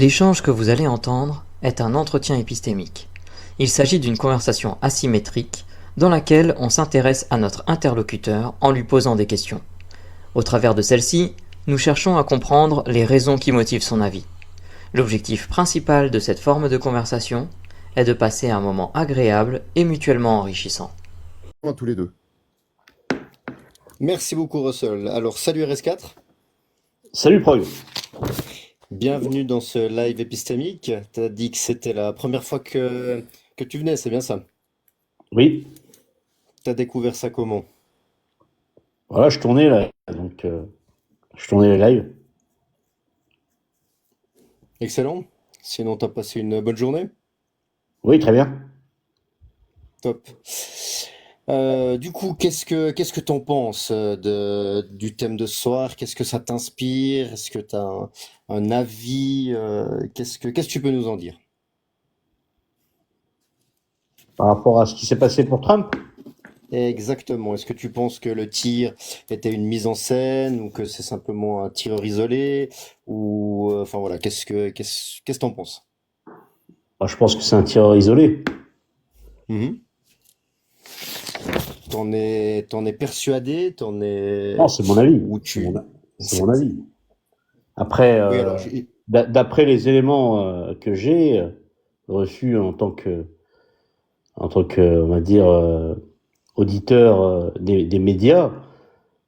L'échange que vous allez entendre est un entretien épistémique. Il s'agit d'une conversation asymétrique dans laquelle on s'intéresse à notre interlocuteur en lui posant des questions. Au travers de celle-ci, nous cherchons à comprendre les raisons qui motivent son avis. L'objectif principal de cette forme de conversation est de passer un moment agréable et mutuellement enrichissant. À tous les deux. Merci beaucoup Russell. Alors salut RS4, Salut Prog. bienvenue dans ce live épistémique. T'as dit que c'était la première fois que tu venais, c'est bien ça? Oui, T'as découvert ça comment? voilà, je tournais là, donc je tournais les lives. Excellent. Sinon t'as passé une bonne journée? Oui, très bien. Top. Du coup, qu'est-ce que t'en penses du thème de ce soir? Qu'est-ce que ça t'inspire? Est-ce que t'as un avis? Qu'est-ce que tu peux nous en dire? Par rapport à ce qui s'est passé pour Trump, Exactement. Est-ce que tu penses que le tir était une mise en scène ou que c'est simplement un tireur isolé ou enfin voilà, qu'est-ce que t'en penses? je pense que c'est un tireur isolé. Mhm. T'en es persuadé, Non, c'est mon avis. ou C'est mon avis. Après, oui alors d'après les éléments que j'ai reçus en tant que, on va dire, auditeur des médias,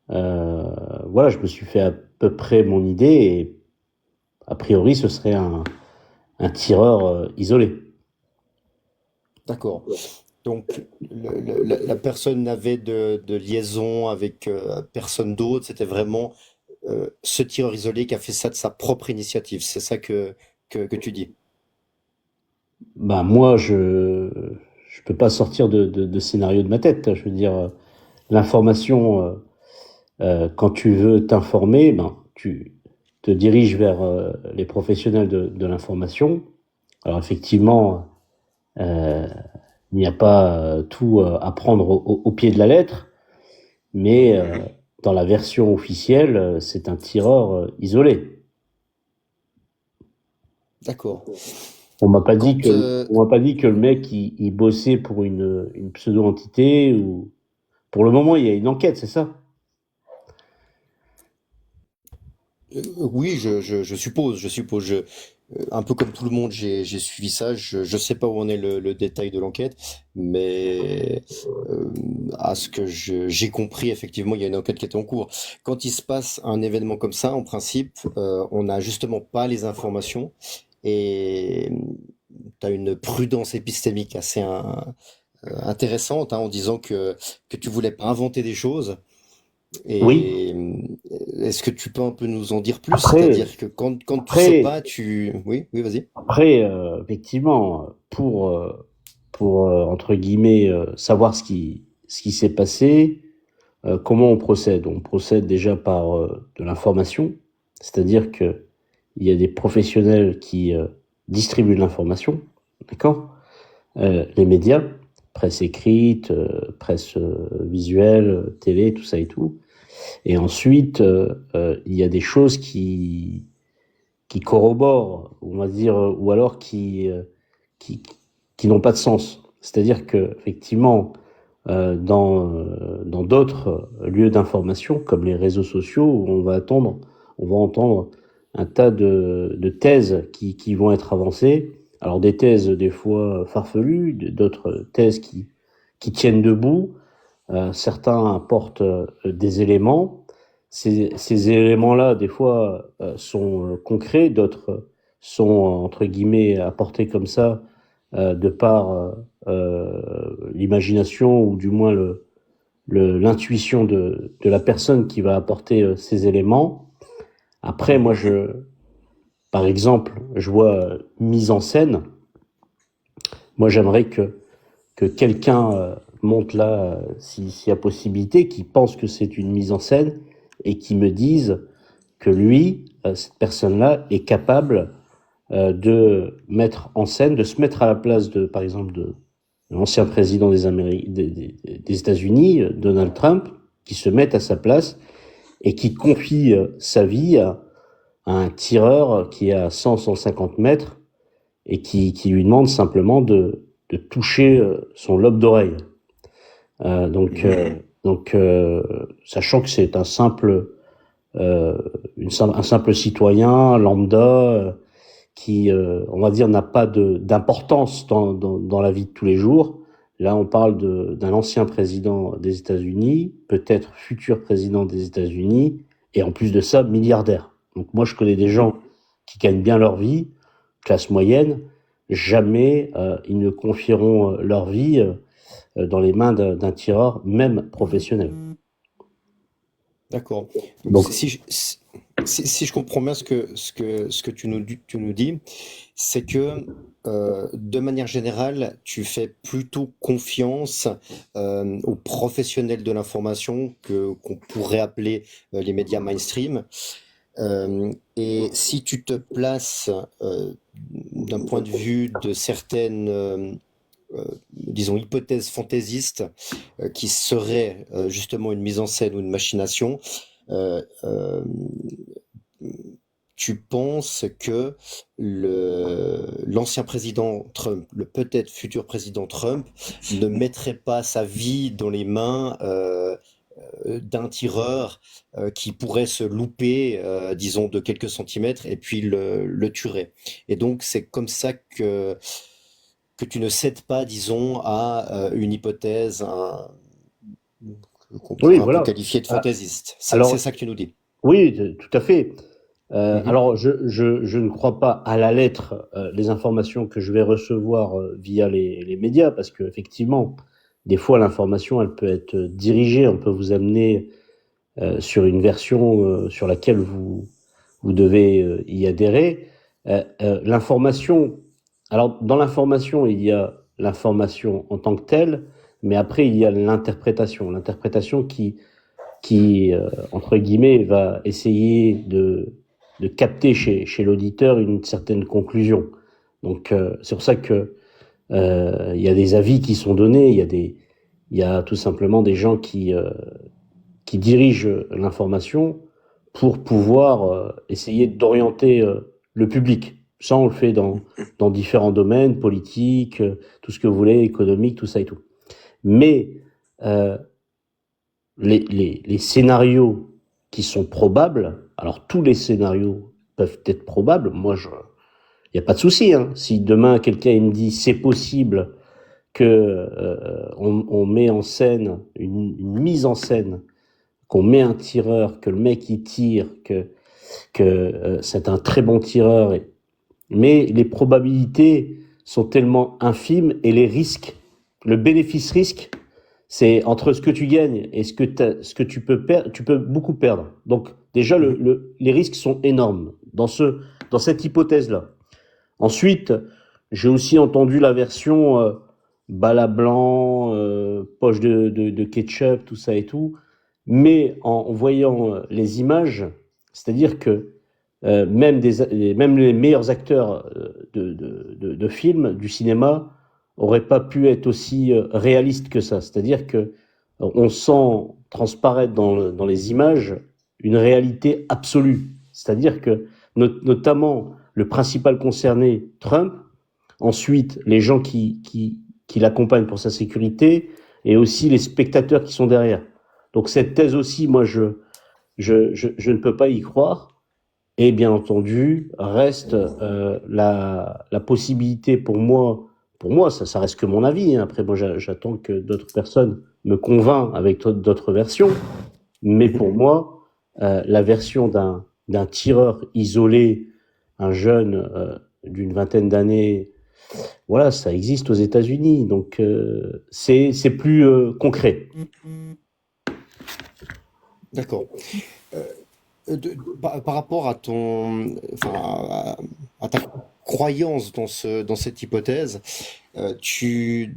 voilà, je me suis fait à peu près mon idée et a priori, ce serait un tireur isolé. d'accord. Donc la personne n'avait de liaison avec personne d'autre, c'était vraiment ce tireur isolé qui a fait ça de sa propre initiative. C'est ça que tu dis. Ben moi, je peux pas sortir de scénario de ma tête. Je veux dire, l'information, quand tu veux t'informer, ben tu te diriges vers les professionnels de l'information. Alors effectivement, euh, il n'y a pas tout à prendre au pied de la lettre, mais dans la version officielle, c'est un tireur isolé. D'accord. Quand On m'a pas dit que le mec il bossait pour une pseudo-entité ou pour le moment il y a une enquête, c'est ça? oui, je suppose, un peu comme tout le monde, j'ai suivi ça. Je sais pas où en est le détail de l'enquête, mais à ce que j'ai compris, effectivement, il y a une enquête qui est en cours. Quand il se passe un événement comme ça, en principe, on n'a justement pas les informations et tu as une prudence épistémique assez intéressante, hein, en disant que tu voulais pas inventer des choses. Oui. Et est-ce que tu peux un peu nous en dire plus? Après, C'est-à-dire que quand tu sais après, pas, tu... Oui, oui, vas-y. après, effectivement, pour entre guillemets savoir ce qui s'est passé, comment on procède? On procède déjà par de l'information, c'est-à-dire que il y a des professionnels qui distribuent de l'information, d'accord? Les médias, presse écrite, presse visuelle, télé, tout ça et tout. Et ensuite, il y a des choses qui corroborent, on va dire, ou alors qui, qui n'ont pas de sens. C'est-à-dire que effectivement, dans d'autres lieux d'information, comme les réseaux sociaux, où on va entendre un tas de thèses qui vont être avancées. Alors des thèses des fois farfelues, d'autres thèses qui tiennent debout. Certains apportent des éléments. Ces éléments-là, des fois, sont concrets, d'autres sont, entre guillemets, apportés comme ça, de par l'imagination ou du moins l'intuition de la personne qui va apporter ces éléments. Après, moi, par exemple, je vois mise en scène. Moi, j'aimerais que quelqu'un monte là, s'il y a possibilité, qui pense que c'est une mise en scène et qui me dise que lui, cette personne-là, est capable de mettre en scène, de se mettre à la place de, par exemple, de l'ancien président des États-Unis, Donald Trump, qui se met à sa place et qui confie sa vie à un tireur qui est à 100-150 mètres et qui lui demande simplement de toucher son lobe d'oreille. Sachant que c'est un simple citoyen lambda qui, on va dire, n'a pas d'importance dans la vie de tous les jours. Là, on parle d'un ancien président des États-Unis, peut-être futur président des États-Unis, et en plus de ça, milliardaire. Donc moi, je connais des gens qui gagnent bien leur vie, classe moyenne. Jamais ils ne confieront leur vie dans les mains d'un tireur, même professionnel. D'accord. Donc, Donc, si je comprends bien ce que tu nous dis, c'est que de manière générale, tu fais plutôt confiance aux professionnels de l'information qu'on pourrait appeler les médias mainstream. Et si tu te places d'un point de vue de certaines, disons, hypothèses fantaisistes qui seraient justement une mise en scène ou une machination, euh, euh, tu penses que l'ancien président Trump, le peut-être futur président Trump, ne mettrait pas sa vie dans les mains d'un tireur qui pourrait se louper, disons, de quelques centimètres et puis le tuerait. Et donc, c'est comme ça que tu ne cèdes pas, disons, à une hypothèse qu'on oui, pourrait un peu voilà. qualifier de fantaisiste. C'est Alors, ça que tu nous dis. oui, tout à fait. Mhm. Alors, je ne crois pas à la lettre les informations que je vais recevoir via les médias, parce que effectivement, des fois, l'information, elle peut être dirigée, on peut vous amener sur une version sur laquelle vous devez y adhérer. L'information, alors dans l'information, il y a l'information en tant que telle, mais après, il y a l'interprétation. L'interprétation qui entre guillemets, va essayer de capter chez l'auditeur une certaine conclusion. Donc, c'est pour ça que il y a des avis qui sont donnés, il y a tout simplement des gens qui dirigent l'information pour pouvoir essayer d'orienter le public. Ça, on le fait dans différents domaines, politiques, tout ce que vous voulez, économique, tout ça et tout. Mais euh, les scénarios qui sont probables, alors tous les scénarios peuvent être probables, il n'y a pas de souci. Hein. Si demain quelqu'un il me dit c'est possible que on met en scène une mise en scène, qu'on met un tireur, que le mec il tire, que c'est un très bon tireur, mais les probabilités sont tellement infimes et les risques, le bénéfice-risque, c'est entre ce que tu gagnes et ce que tu peux perdre, tu peux beaucoup perdre. Donc déjà, Mhm. les risques sont énormes dans cette hypothèse-là. Ensuite, j'ai aussi entendu la version bala blanc, poche de ketchup, tout ça et tout. Mais en voyant les images, c'est-à-dire que même les meilleurs acteurs de films, du cinéma, auraient pas pu être aussi réalistes que ça. C'est-à-dire que on sent transparaître dans les images une réalité absolue. C'est-à-dire que notamment le principal concerné, Trump, ensuite les gens qui l'accompagnent pour sa sécurité, et aussi les spectateurs qui sont derrière. Donc cette thèse aussi, moi, je ne peux pas y croire. Et bien entendu, reste la possibilité pour moi, ça reste que mon avis. Hein. Après, moi, j'attends que d'autres personnes me convainquent avec d'autres versions. Mais Mhm. pour moi, la version d'un tireur isolé, un jeune d'une vingtaine d'années, voilà, ça existe aux États-Unis. Donc, c'est plus concret. D'accord. Euh, par rapport à ton, enfin, à ta croyance dans cette hypothèse, si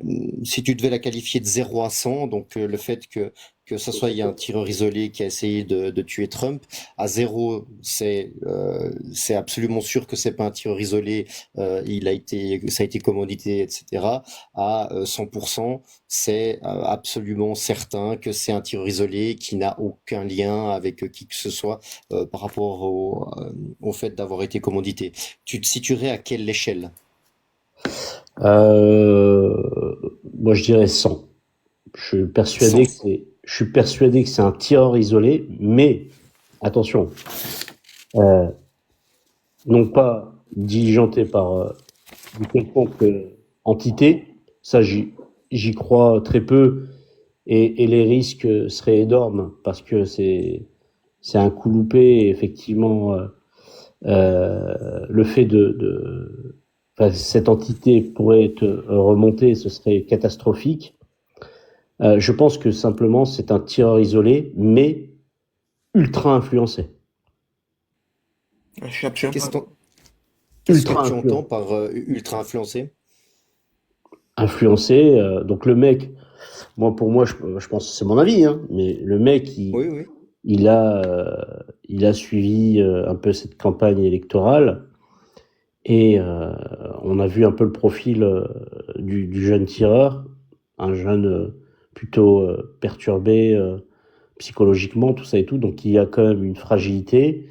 tu devais la qualifier de 0 à 100, donc le fait que ce soit il y a un tireur isolé qui a essayé de tuer Trump, à 0, c'est absolument sûr que c'est pas un tireur isolé, ça a été commandité, etc. À 100%, c'est absolument certain que c'est un tireur isolé qui n'a aucun lien avec qui que ce soit par rapport au fait d'avoir été commandité. Tu te situerais à quelle échelle? Euh, Moi, je dirais 100. Sans. Je suis persuadé que c'est un tireur isolé, mais attention, euh, non pas diligenté par une quelconque entité, ça j'y crois très peu, et les risques seraient énormes parce que c'est un coup loupé, et effectivement, le fait enfin, cette entité pourrait être remontée, ce serait catastrophique. Je pense que simplement c'est un tireur isolé, mais ultra influencé. Je suis absolument Qu'est-ce pas que d'accord. qu'est-ce que Ultra tu entends influencé. par ultra influencé? Influencé. Donc le mec, pour moi, je pense que c'est mon avis, hein, mais le mec, Oui, oui. il a, euh, il a suivi un peu cette campagne électorale, et on a vu un peu le profil du jeune tireur, un jeune plutôt perturbé psychologiquement, tout ça et tout, donc il y a quand même une fragilité,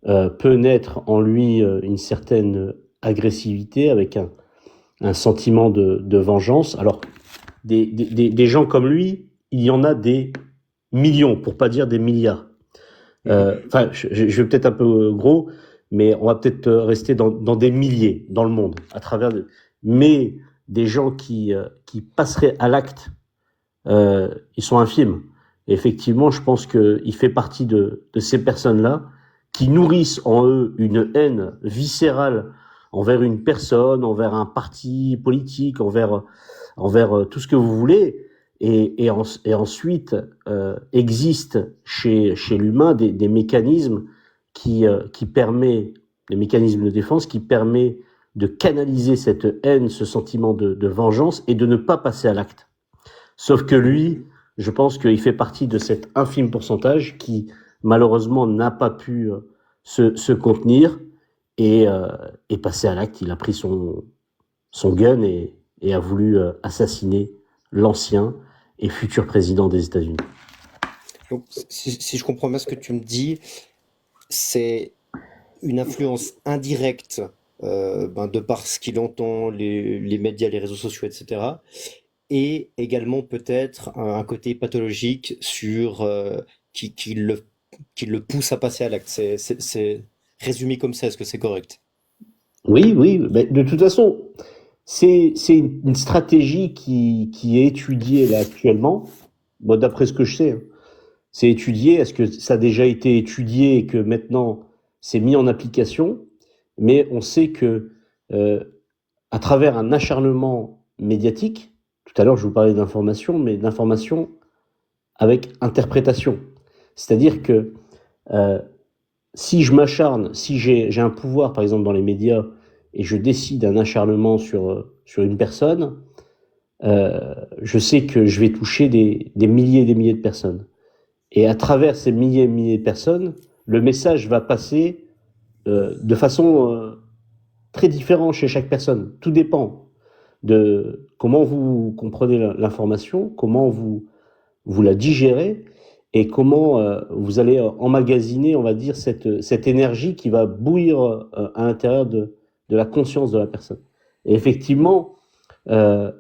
peut naître en lui une certaine agressivité avec un sentiment de vengeance. Alors, des gens comme lui, il y en a des millions, pour pas dire des milliards. Mhm. Enfin, je vais peut-être un peu gros, mais on va peut-être rester dans des milliers dans le monde, à travers mais des gens qui passeraient à l'acte, ils sont infimes. Et effectivement, je pense qu'il fait partie de ces personnes-là qui nourrissent en eux une haine viscérale envers une personne, envers un parti politique, envers tout ce que vous voulez. Et ensuite, existent chez l'humain des mécanismes qui permet, des mécanismes de défense qui permet de canaliser cette haine, ce sentiment de vengeance, et de ne pas passer à l'acte. Sauf que Mhm. lui, je pense qu'il fait partie de cet infime pourcentage qui, malheureusement, n'a pas pu se contenir, et, euh, et passer à l'acte. Il a pris son gun, et a voulu assassiner l'ancien et futur président des États-Unis. Donc, si je comprends bien ce que tu me dis, c'est une influence indirecte de par ce qu'il entend, les médias, les réseaux sociaux, etc. Et également peut-être un côté pathologique sur qui le pousse à passer à l'acte. C'est résumé comme ça, est-ce que c'est correct? Oui, oui, mais de toute façon, c'est une stratégie qui est étudiée là actuellement. Bon, d'après ce que je sais, hein. C'est étudié. Est-ce que ça a déjà été étudié et que maintenant c'est mis en application? Mais on sait que euh, à travers un acharnement médiatique, tout à l'heure je vous parlais d'information, mais d'information avec interprétation. C'est-à-dire que euh, si je m'acharne, si j'ai un pouvoir par exemple dans les médias, et je décide un acharnement sur une personne, je sais que je vais toucher des milliers et des milliers de personnes. Et à travers ces milliers et milliers de personnes, le message va passer de façon très différente chez chaque personne. Tout dépend de comment vous comprenez l'information, comment vous la digérez, et comment vous allez emmagasiner, on va dire, cette énergie qui va bouillir à l'intérieur de la conscience de la personne. Et effectivement, euh,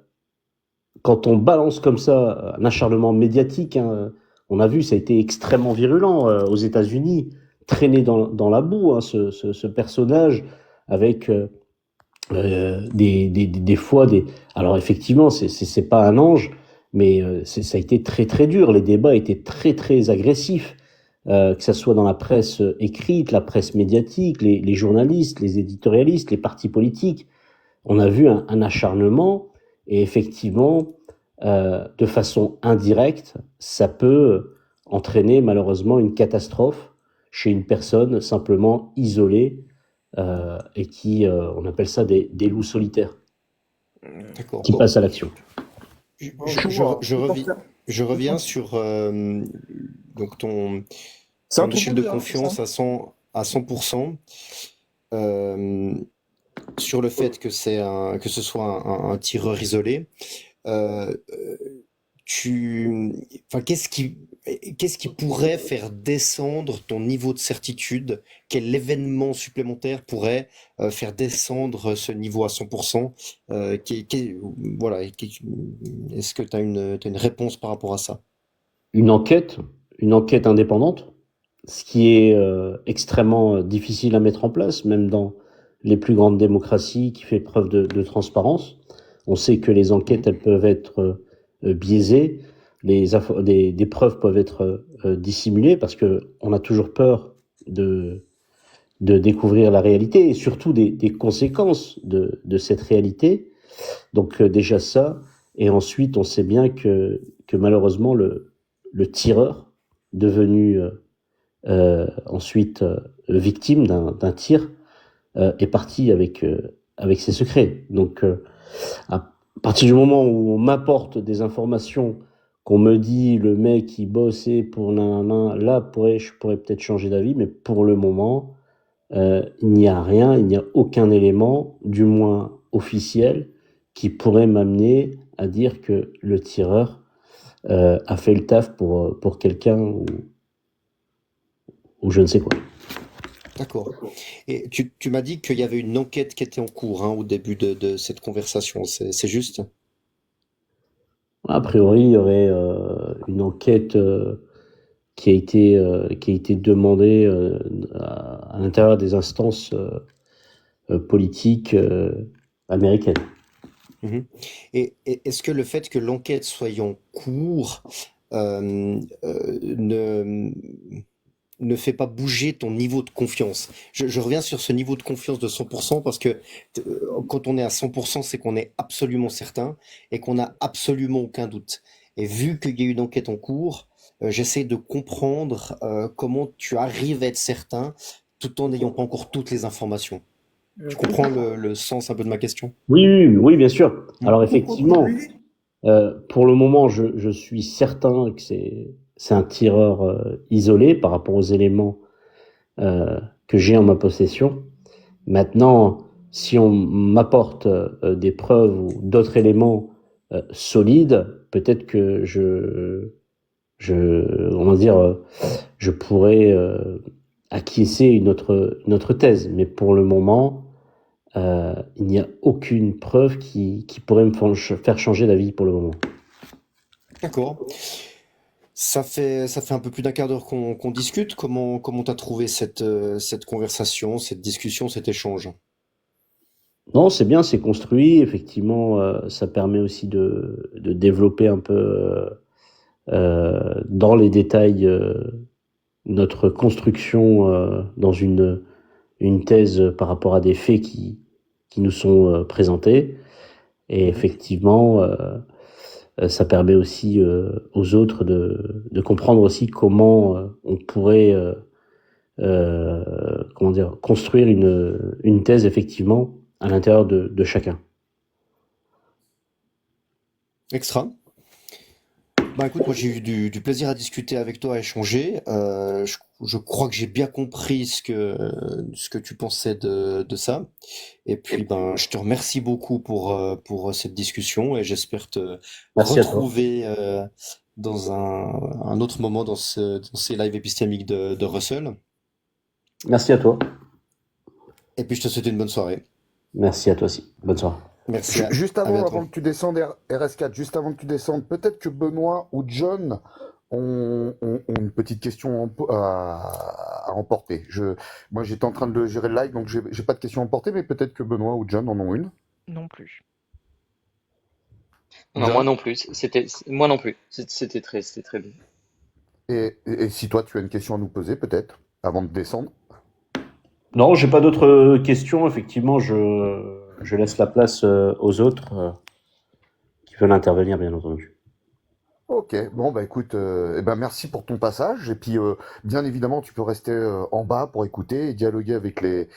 quand on balance comme ça un acharnement médiatique, hein, on a vu, ça a été extrêmement virulent aux États-Unis, traîné dans la boue, hein, ce personnage avec des fois des. Alors effectivement, c'est pas un ange, mais ça a été très très dur. Les débats étaient très très agressifs, que ça soit dans la presse écrite, la presse médiatique, les journalistes, les éditorialistes, les partis politiques. On a vu un acharnement, et effectivement, de façon indirecte, ça peut entraîner malheureusement une catastrophe chez une personne simplement isolée, et qui, on appelle ça des loups solitaires, D'accord. qui passent à l'action. Je reviens sur donc C'est un ton truc échelle de bien, confiance c'est ça. à 100%, euh, sur le fait que que ce soit un tireur isolé. Euh, enfin, qu'est-ce qui pourrait faire descendre ton niveau de certitude? Quel événement supplémentaire pourrait faire descendre ce niveau à 100%? Voilà, est-ce que tu as t'as une réponse par rapport à ça? Une enquête, une enquête indépendante, ce qui est extrêmement difficile à mettre en place, même dans les plus grandes démocraties, qui fait preuve de transparence. On sait que les enquêtes, elles peuvent être biaisées, des preuves peuvent être dissimulées, parce que on a toujours peur de découvrir la réalité, et surtout des conséquences de cette réalité. Donc déjà ça, et ensuite on sait bien que malheureusement le tireur, devenu ensuite victime d'un tir, est parti avec ses secrets. Donc à partir du moment où on m'apporte des informations, qu'on me dit le mec qui bossait pour là je pourrais peut-être changer d'avis, mais pour le moment, il n'y a rien, il n'y a aucun élément, du moins officiel, qui pourrait m'amener à dire que le tireur a fait le taf pour quelqu'un ou je ne sais quoi. D'accord. Et tu m'as dit qu'il y avait une enquête qui était en cours, hein, au début de cette conversation, c'est juste? A priori, il y aurait une enquête qui a été demandée à l'intérieur des instances politiques américaines. Mhm. Et est-ce que le fait que l'enquête soit en cours ne fait pas bouger ton niveau de confiance? Je reviens sur ce niveau de confiance de 100% parce que quand on est à 100%, c'est qu'on est absolument certain et qu'on n'a absolument aucun doute. Et vu qu'il y a une enquête en cours, j'essaie de comprendre comment tu arrives à être certain tout en n'ayant pas encore toutes les informations. Tu comprends le sens un peu de ma question? Oui, bien sûr. Mm. Alors effectivement, pour le moment, je suis certain que c'est un tireur isolé par rapport aux éléments que j'ai en ma possession. Maintenant, si on m'apporte des preuves ou d'autres éléments solides, peut-être que on va dire, je pourrais acquiescer une autre thèse. Mais pour le moment, il n'y a aucune preuve qui pourrait me faire changer d'avis pour le moment. D'accord. Ça fait un peu plus d'un quart d'heure qu'on discute. Comment t'as trouvé cette conversation, cette discussion, cet échange? Non, c'est bien, c'est construit. Effectivement, ça permet aussi de développer un peu dans les détails notre construction dans une thèse par rapport à des faits qui nous sont présentés. Et Mhm. effectivement, ça permet aussi aux autres de comprendre aussi comment on pourrait comment dire, construire une thèse effectivement à l'intérieur de chacun. Extra. Bah écoute, moi j'ai eu du plaisir à discuter avec toi, à échanger. Je crois que j'ai bien compris ce que tu pensais de ça. Et puis ben, je te remercie beaucoup pour cette discussion et j'espère te Merci à toi. retrouver dans un autre moment dans ces lives épistémiques de Russell. Merci à toi. Et puis je te souhaite une bonne soirée. Merci à toi aussi. Bonne soirée. Merci, Juste à bientôt. avant que tu descendes, RS4, juste avant que tu descendes, peut-être que Benoît ou John ont une petite question à emporter. Moi, j'étais en train de gérer le live, donc j'ai pas de questions à emporter, mais peut-être que Benoît ou John en ont une. Non plus. Non, moi John? non plus. Moi non plus. C'était très bien. Et si toi, tu as une question à nous poser, peut-être, avant de descendre. Non, j'ai pas d'autres questions. Effectivement, je laisse la place aux autres qui veulent intervenir, bien entendu. Ok, bon bah écoute, eh ben merci pour ton passage et puis bien évidemment tu peux rester en bas pour écouter et dialoguer avec les